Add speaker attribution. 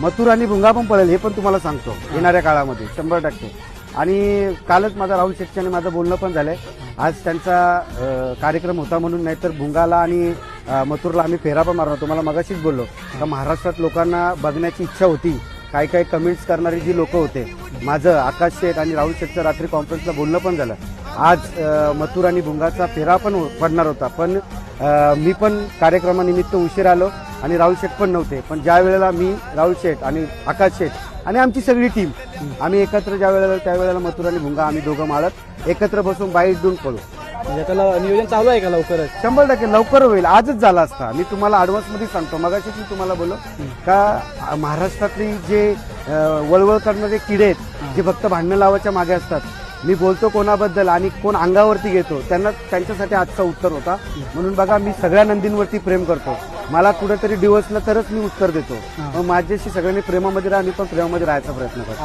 Speaker 1: मथुर आणि भुंगा पण पळेल हे पण तुम्हाला सांगतो येणाऱ्या काळामध्ये 100%. आणि कालच माझा राहुल शेट्टी आणि माझं बोलणं पण झालंय. आज त्यांचा कार्यक्रम होता म्हणून, नाहीतर भुंगाला आणि मथुरला आम्ही फेरा पण मारणार. तुम्हाला मगाशीच बोललो का महाराष्ट्रात लोकांना बघण्याची इच्छा होती. काही काही कमेंट्स करणारी जी लोक होते, माझं आकाश शेठ आणि राहुल शेठचं रात्री कॉन्फरन्सला बोलणं पण झालं. आज मथुर आणि भुंगाचा फेरा पण पडणार होता, पण मी पण कार्यक्रमानिमित्त उशीर आलो आणि राहुल शेठ पण नव्हते. पण ज्या वेळेला मी, राहुल शेठ आणि आकाश शेठ आणि आमची सगळी टीम आम्ही एकत्र ज्या वेळेला, त्यावेळेला मथुर आणि भुंगा आम्ही दोघं माळत एकत्र बसून बाईट देऊन पळू.
Speaker 2: म्हणजे त्याला नियोजन चालू आहे का लवकरच?
Speaker 1: 100% लवकर होईल. आजच झाला असता. मी तुम्हाला ऍडव्हान्स मध्ये सांगतो. मगाशीच मी तुम्हाला बोललो का महाराष्ट्रातली जे वळवळ करणारे किडे आहेत, जे फक्त भांडणं लावायच्या मागे असतात, मी बोलतो कोणाबद्दल आणि कोण अंगावरती घेतो त्यांच्यासाठी आजचा उत्तर होता. म्हणून बघा, मी सगळ्या नंदींवरती प्रेम करतो. मला कुठेतरी डिवोर्सला तरच मी उत्तर देतो. मग माझ्याशी सगळ्यांनी प्रेमामध्ये राहा, मी पण प्रेमामध्ये राहायचा प्रयत्न करतो.